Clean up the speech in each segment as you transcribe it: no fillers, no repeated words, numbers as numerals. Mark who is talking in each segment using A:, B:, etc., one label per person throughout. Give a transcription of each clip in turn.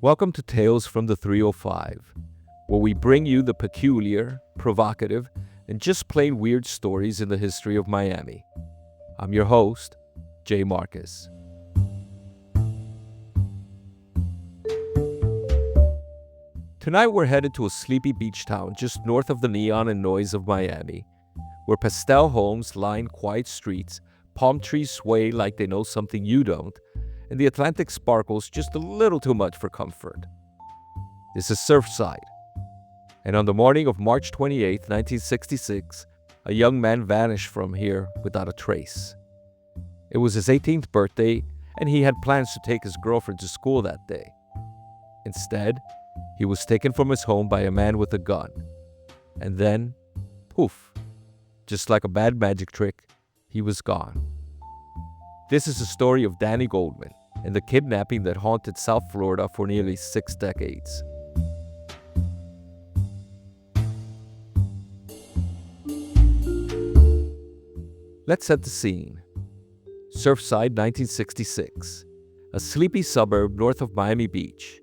A: Welcome to Tales from the 305, where we bring you the peculiar, provocative, and just plain weird stories in the history of Miami. I'm your host, Jay Marcus. Tonight we're headed to a sleepy beach town just north of the neon and noise of Miami, where pastel homes line quiet streets, palm trees sway like they know something you don't, and the Atlantic sparkles just a little too much for comfort. This is Surfside, and on the morning of March 28, 1966, a young man vanished from here without a trace. It was his 18th birthday, and he had plans to take his girlfriend to school that day. Instead, he was taken from his home by a man with a gun. And then, poof, just like a bad magic trick, he was gone. This is the story of Danny Goldman and the kidnapping that haunted South Florida for nearly 6 decades. Let's set the scene. Surfside, 1966, a sleepy suburb north of Miami Beach.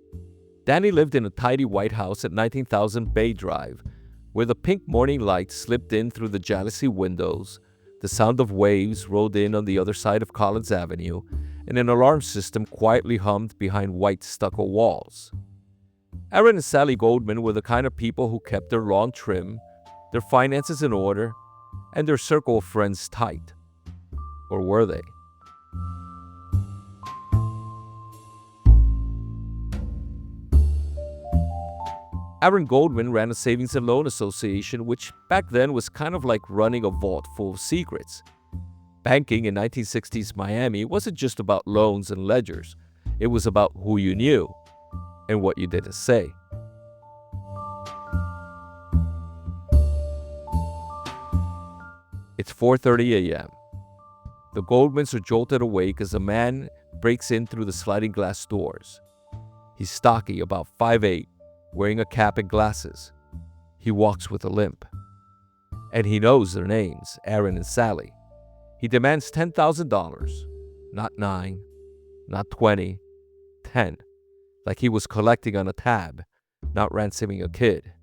A: Danny lived in a tidy white house at 19,000 Bay Drive, where the pink morning light slipped in through the jalousie windows, the sound of waves rolled in on the other side of Collins Avenue, and an alarm system quietly hummed behind white stucco walls. Aaron and Sally Goldman were the kind of people who kept their lawn trim, their finances in order, and their circle of friends tight. Or were they? Aaron Goldman ran a savings and loan association, which back then was kind of like running a vault full of secrets. Banking in 1960s Miami wasn't just about loans and ledgers. It was about who you knew and what you didn't say. It's 4:30 a.m. The Goldmans are jolted awake as a man breaks in through the sliding glass doors. He's stocky, about 5'8", wearing a cap and glasses. He walks with a limp. And he knows their names, Aaron and Sally. He demands $10,000. Not 9, not 20, 10. Like he was collecting on a tab, not ransoming a kid.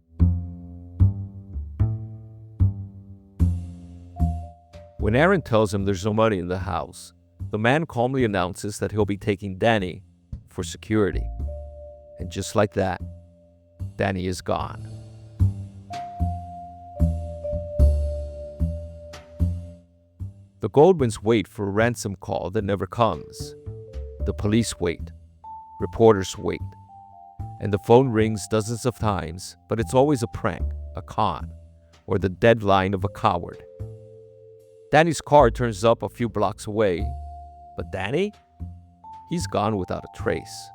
A: When Aaron tells him there's no money in the house, the man calmly announces that he'll be taking Danny for security. And just like that, Danny is gone. The Goldmans wait for a ransom call that never comes. The police wait. Reporters wait. And the phone rings dozens of times, but it's always a prank, a con, or the deadline of a coward. Danny's car turns up a few blocks away, but Danny? He's gone without a trace.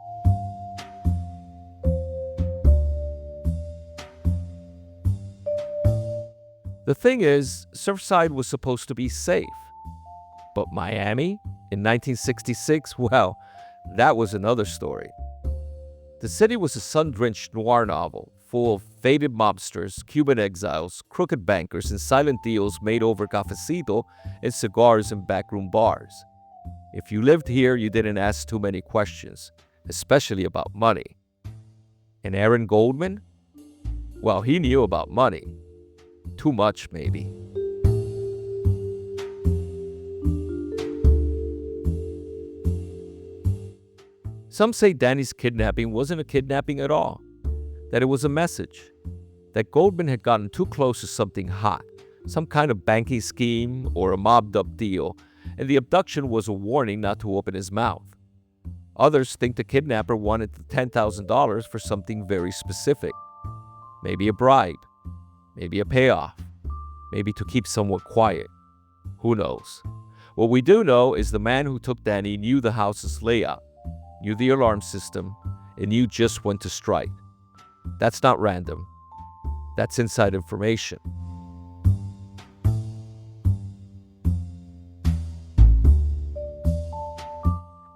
A: The thing is, Surfside was supposed to be safe. But Miami, in 1966, well, that was another story. The city was a sun-drenched noir novel, full of faded mobsters, Cuban exiles, crooked bankers, and silent deals made over cafecito and cigars in backroom bars. If you lived here, you didn't ask too many questions, especially about money. And Aaron Goldman? Well, he knew about money. Too much, maybe. Some say Danny's kidnapping wasn't a kidnapping at all, that it was a message, that Goldman had gotten too close to something hot, some kind of banking scheme or a mobbed-up deal, and the abduction was a warning not to open his mouth. Others think the kidnapper wanted the $10,000 for something very specific. Maybe a bribe, maybe a payoff, maybe to keep someone quiet. Who knows? What we do know is the man who took Danny knew the house's layout, knew the alarm system, and knew just when to strike. That's not random. That's inside information.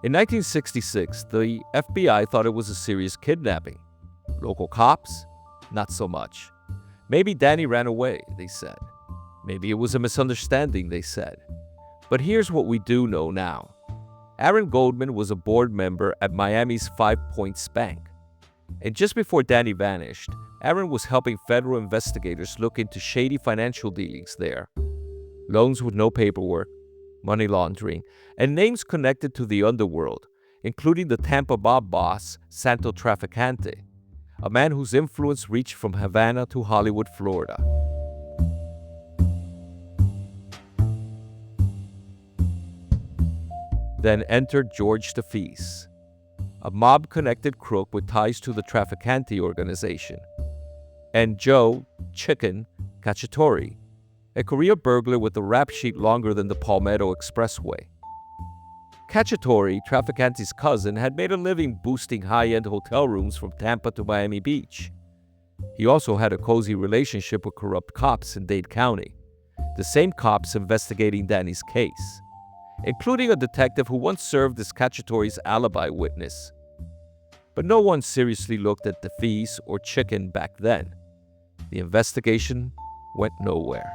A: In 1966, the FBI thought it was a serious kidnapping. Local cops? Not so much. Maybe Danny ran away, they said. Maybe it was a misunderstanding, they said. But here's what we do know now. Aaron Goldman was a board member at Miami's Five Points Bank. And just before Danny vanished, Aaron was helping federal investigators look into shady financial dealings there. Loans with no paperwork, money laundering, and names connected to the underworld, including the Tampa mob boss, Santo Traficante, a man whose influence reached from Havana to Hollywood, Florida. Then entered George DeFeese, a mob-connected crook with ties to the Traficante organization, and Joe "Chicken" Cacciatore, a career burglar with a rap sheet longer than the Palmetto Expressway. Cacciatore, Traficante's cousin, had made a living boosting high-end hotel rooms from Tampa to Miami Beach. He also had a cozy relationship with corrupt cops in Dade County, the same cops investigating Danny's case, including a detective who once served as Cacciatore's alibi witness. But no one seriously looked at DeFeese or Chicken back then. The investigation went nowhere.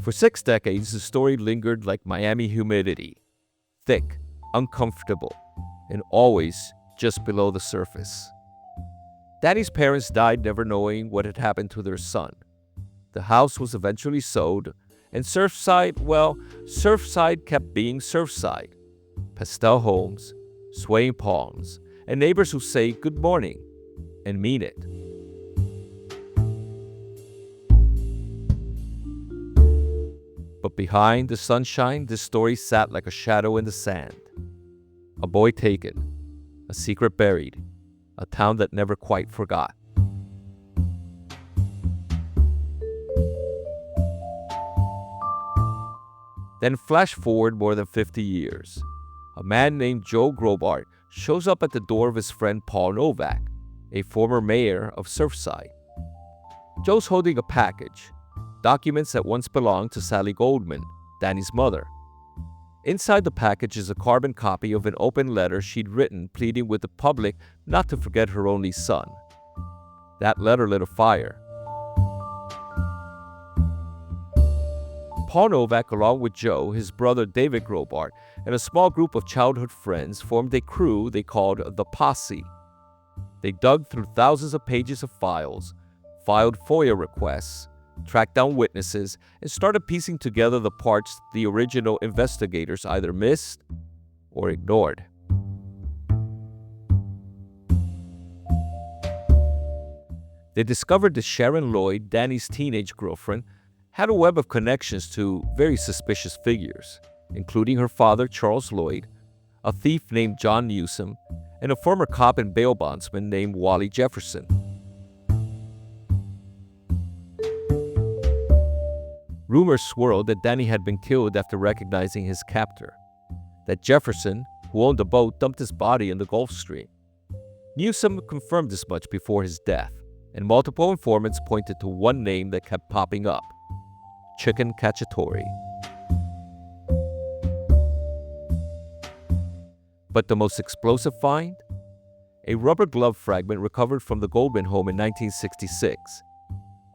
A: For 6 decades, the story lingered like Miami humidity, thick, uncomfortable, and always just below the surface. Danny's parents died never knowing what had happened to their son. The house was eventually sold, and Surfside, well, Surfside kept being Surfside. Pastel homes, swaying palms, and neighbors who say good morning and mean it. But behind the sunshine, this story sat like a shadow in the sand. A boy taken, a secret buried, a town that never quite forgot. Then flash forward more than 50 years. A man named Joe Grobart shows up at the door of his friend Paul Novak, a former mayor of Surfside. Joe's holding a package, documents that once belonged to Sally Goldman, Danny's mother. Inside the package is a carbon copy of an open letter she'd written pleading with the public not to forget her only son. That letter lit a fire. Paul Novak, along with Joe, his brother David Grobart, and a small group of childhood friends, formed a crew they called the Posse. They dug through thousands of pages of files, filed FOIA requests, tracked down witnesses, and started piecing together the parts the original investigators either missed or ignored. They discovered that Sharon Lloyd, Danny's teenage girlfriend, had a web of connections to very suspicious figures, including her father, Charles Lloyd, a thief named John Newsom, and a former cop and bail bondsman named Wally Jefferson. Rumors swirled that Danny had been killed after recognizing his captor, that Jefferson, who owned the boat, dumped his body in the Gulf Stream. Newsom confirmed as much before his death, and multiple informants pointed to one name that kept popping up: Chicken Cacciatore. But the most explosive find? A rubber glove fragment recovered from the Goldman home in 1966.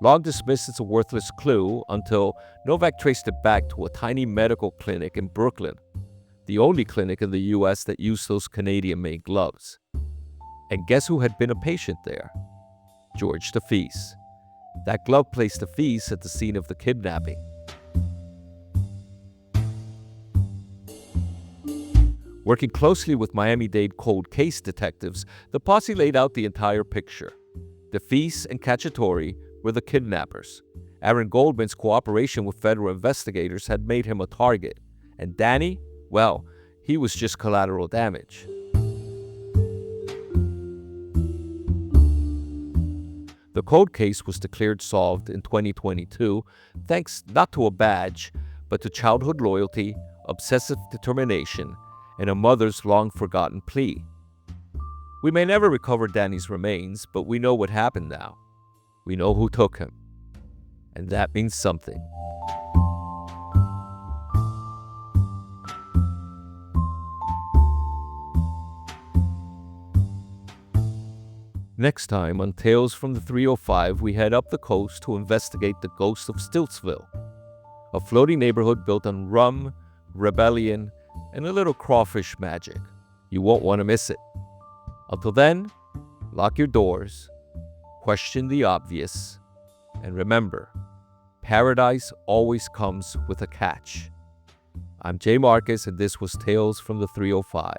A: Long dismissed as a worthless clue until Novak traced it back to a tiny medical clinic in Brooklyn, the only clinic in the U.S. that used those Canadian-made gloves. And guess who had been a patient there? George DeFeese. That glove placed DeFeese at the scene of the kidnapping. Working closely with Miami-Dade cold case detectives, the posse laid out the entire picture. DeFeese and Cacciatore were the kidnappers. Aaron Goldman's cooperation with federal investigators had made him a target. And Danny? Well, he was just collateral damage. The cold case was declared solved in 2022, thanks not to a badge, but to childhood loyalty, obsessive determination, and a mother's long-forgotten plea. We may never recover Danny's remains, but we know what happened now. We know who took him. And that means something. Next time on Tales from the 305, we head up the coast to investigate the ghost of Stiltsville, a floating neighborhood built on rum, rebellion, and a little crawfish magic. You won't want to miss it. Until then, lock your doors, question the obvious, and remember, paradise always comes with a catch. I'm Jay Marcus, and this was Tales from the 305.